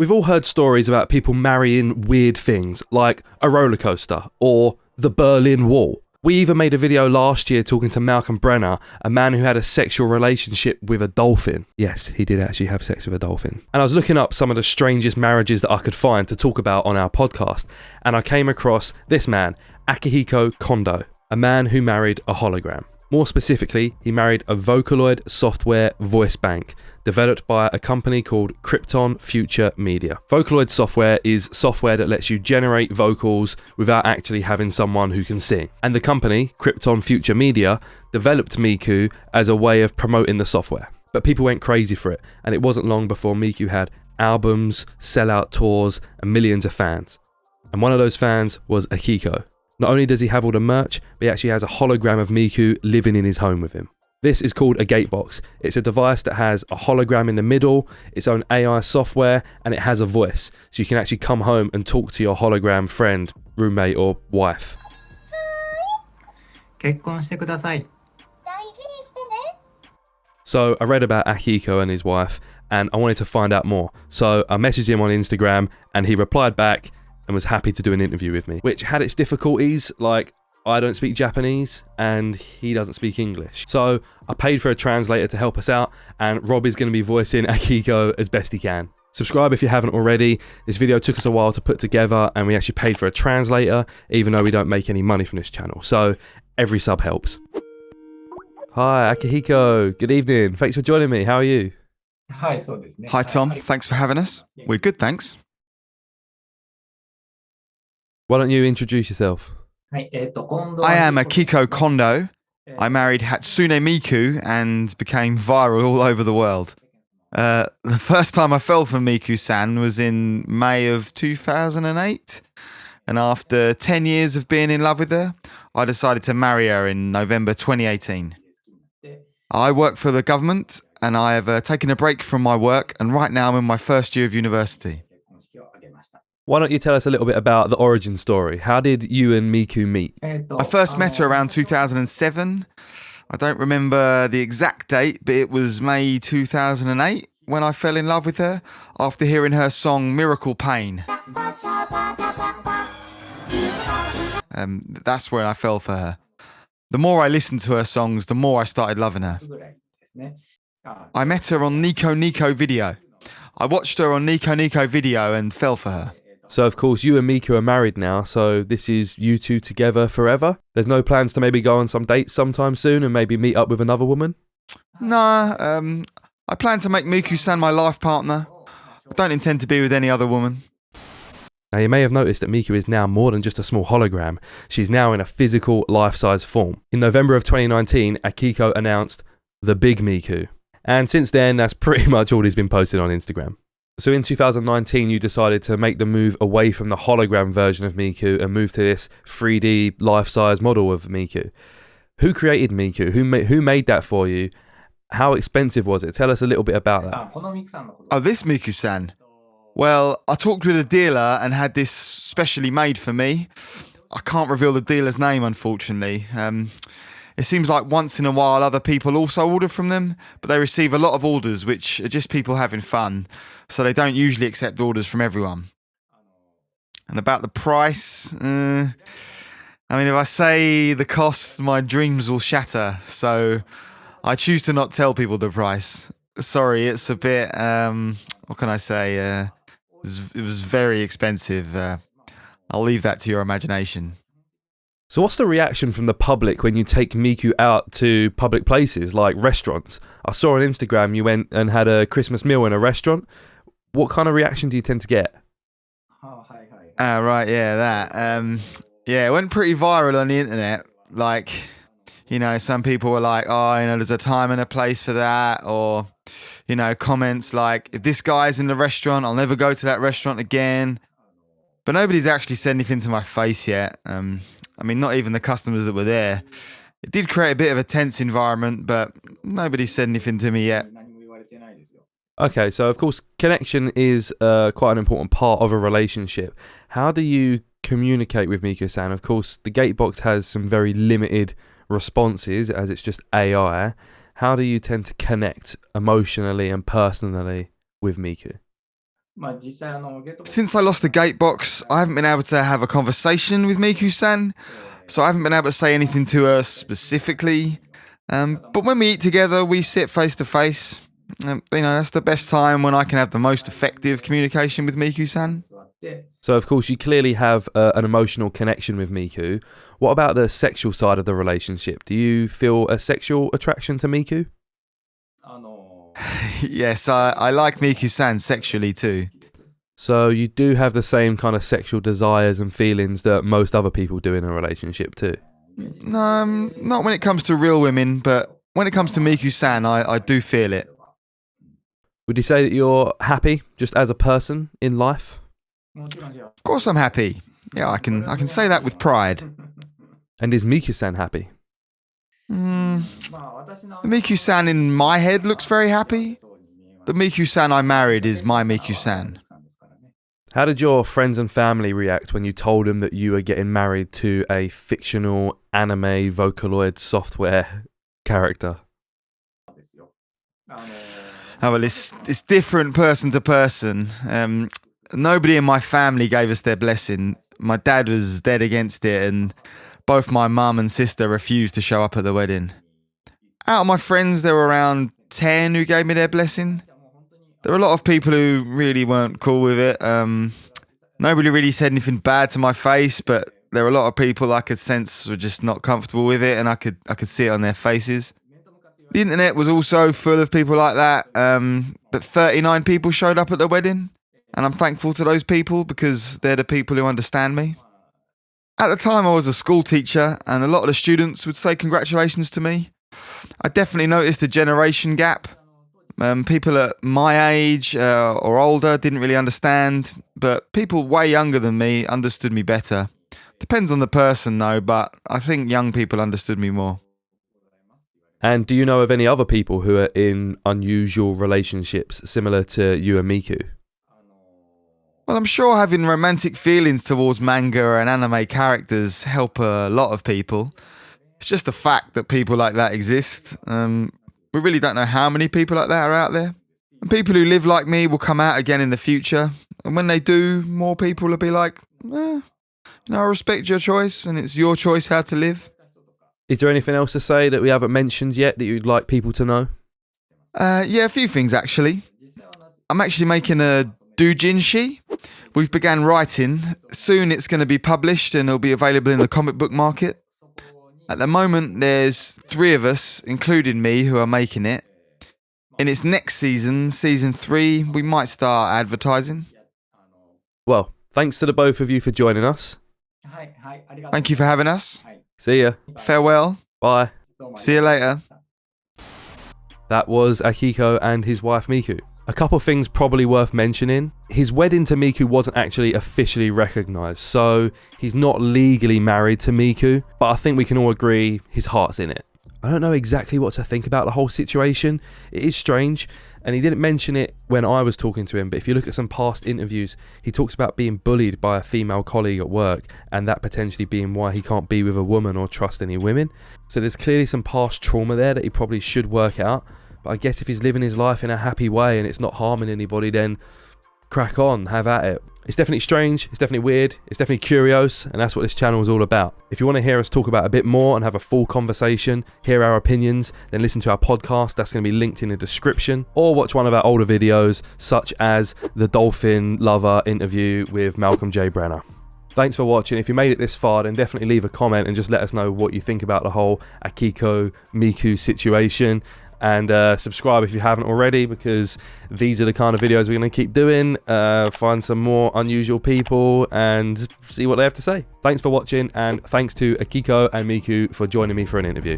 We've all heard stories about people marrying weird things, like a roller coaster or the Berlin Wall. We even made a video last year talking to Malcolm Brenner, a man who had a sexual relationship with a dolphin. Yes, he did actually have sex with a dolphin. And I was looking up some of the strangest marriages that I could find to talk about on our podcast, and I came across this man, Akihiko Kondo, a man who married a hologram. More specifically, he married a Vocaloid software voice bank developed by a company called Crypton Future Media. Vocaloid software is software that lets you generate vocals without actually having someone who can sing. And the company, Crypton Future Media, developed Miku as a way of promoting the software. But people went crazy for it, and it wasn't long before Miku had albums, sellout tours, and millions of fans. And one of those fans was Akihiko. Not only does he have all the merch, but he actually has a hologram of Miku living in his home with him. This is called a gatebox. It's a device that has a hologram in the middle, its own AI software, and it has a voice. So you can actually come home and talk to your hologram friend, roommate, or wife. 結婚してください。 So I read about Akihiko and his wife, and I wanted to find out more. So I messaged him on Instagram, and he replied back and was happy to do an interview with me, which had its difficulties, like I don't speak Japanese and he doesn't speak English. So I paid for a translator to help us out, and Rob is going to be voicing Akihiko as best he can. Subscribe if you haven't already. This video took us a while to put together, and we actually paid for a translator, even though we don't make any money from this channel. So every sub helps. Hi Akihiko, good evening. Thanks for joining me. How are you? Hi, そうですね。 Hi Tom, thanks for having us. We're good, thanks. Why don't you introduce yourself? はい、今度 I am Akihiko Kondo. I married Hatsune Miku and became viral all over the world. The first time I fell for Miku-san was in May of 2008. And after 10 years of being in love with her, I decided to marry her in November 2018. I work for the government, and I have taken a break from my work, and right now I'm in my first year of university. Why don't you tell us a little bit about the origin story? How did you and Miku meet? I first met her around 2007. I don't remember the exact date, but it was May 2008 when I fell in love with her after hearing her song Miracle Pain. That's when I fell for her. The more I listened to her songs, the more I started loving her. I met her on Nico Nico Video. I watched her on Nico Nico Video and fell for her. So of course you and Miku are married now, so this is you two together forever? There's no plans to maybe go on some dates sometime soon and maybe meet up with another woman? Nah, I plan to make Miku-san my life partner. I don't intend to be with any other woman. Now you may have noticed that Miku is now more than just a small hologram. She's now in a physical life-size form. In November of 2019, Akihiko announced the Big Miku. And since then, that's pretty much all he's been posting on Instagram. So in 2019, you decided to make the move away from the hologram version of Miku and move to this 3D life-size model of Miku. Who created Miku? Who made that for you? How expensive was it? Tell us a little bit about that. Oh, this Miku-san? Well, I talked with a dealer and had this specially made for me. I can't reveal the dealer's name, unfortunately. It seems like once in a while other people also order from them, but they receive a lot of orders which are just people having fun, so they don't usually accept orders from everyone. And about the price, if I say the cost, my dreams will shatter, so I choose to not tell people the price. Sorry, it's a bit, what can I say, it was very expensive. I'll leave that to your imagination. So what's the reaction from the public when you take Miku out to public places like restaurants? I saw on Instagram you went and had a Christmas meal in a restaurant. What kind of reaction do you tend to get? Right, yeah, that. Yeah, it went pretty viral on the internet. Like, some people were like, there's a time and a place for that. Or, comments like, if this guy's in the restaurant, I'll never go to that restaurant again. But nobody's actually said anything to my face yet. Not even the customers that were there. It did create a bit of a tense environment, but nobody said anything to me yet. Okay, so of course, connection is quite an important part of a relationship. How do you communicate with Miku-san? Of course, the Gatebox has some very limited responses as it's just AI. How do you tend to connect emotionally and personally with Miku? Since I lost the gate box, I haven't been able to have a conversation with Miku-san, so I haven't been able to say anything to her specifically. But when we eat together, we sit face to face. That's the best time when I can have the most effective communication with Miku-san. So, of course, you clearly have an emotional connection with Miku. What about the sexual side of the relationship? Do you feel a sexual attraction to Miku? Yes, I like Miku-san sexually too. So you do have the same kind of sexual desires and feelings that most other people do in a relationship too? No, not when it comes to real women, but when it comes to Miku-san, I do feel it. Would you say that you're happy just as a person in life? Of course I'm happy. Yeah, I can say that with pride. And is Miku-san happy? The Miku-san in my head looks very happy. The Miku-san I married is my Miku-san. How did your friends and family react when you told them that you were getting married to a fictional anime Vocaloid software character? Oh, well, it's different person to person. Nobody in my family gave us their blessing. My dad was dead against it, and both my mum and sister refused to show up at the wedding. Out of my friends, there were around 10 who gave me their blessing. There were a lot of people who really weren't cool with it. Nobody really said anything bad to my face, but there were a lot of people I could sense were just not comfortable with it, and I could see it on their faces. The internet was also full of people like that, but 39 people showed up at the wedding, and I'm thankful to those people because they're the people who understand me. At the time, I was a school teacher, and a lot of the students would say congratulations to me. I definitely noticed a generation gap. People at my age or older didn't really understand, but people way younger than me understood me better. Depends on the person though, but I think young people understood me more. And do you know of any other people who are in unusual relationships similar to you and Miku? Well, I'm sure having romantic feelings towards manga and anime characters help a lot of people. It's just a fact that people like that exist. We really don't know how many people like that are out there. And people who live like me will come out again in the future. And when they do, more people will be like, I respect your choice and it's your choice how to live. Is there anything else to say that we haven't mentioned yet that you'd like people to know? Yeah, a few things actually. I'm actually making a doujinshi. We've began writing. Soon it's going to be published and it'll be available in the comic book market. At the moment, there's 3 of us, including me, who are making it. In its next season, season 3, we might start advertising. Well, thanks to the both of you for joining us. Thank you for having us. See ya. Farewell. Bye. See you later. That was Akihiko and his wife Miku. A couple of things probably worth mentioning. His wedding to Miku wasn't actually officially recognised, so he's not legally married to Miku, but I think we can all agree his heart's in it. I don't know exactly what to think about the whole situation. It is strange, and he didn't mention it when I was talking to him, but if you look at some past interviews, he talks about being bullied by a female colleague at work, and that potentially being why he can't be with a woman or trust any women. So there's clearly some past trauma there that he probably should work out. But I guess if he's living his life in a happy way and it's not harming anybody, then crack on, have at it. It's definitely strange, it's definitely weird, it's definitely curious, and that's what this channel is all about. If you want to hear us talk about a bit more and have a full conversation, hear our opinions, then listen to our podcast, that's going to be linked in the description, or watch one of our older videos, such as the Dolphin Lover interview with Malcolm Brenner. Thanks for watching. If you made it this far, then definitely leave a comment and just let us know what you think about the whole Akihiko Miku situation. And subscribe if you haven't already, because these are the kind of videos we're going to keep doing. Find some more unusual people and see what they have to say. Thanks for watching, and thanks to Akihiko and Miku for joining me for an interview.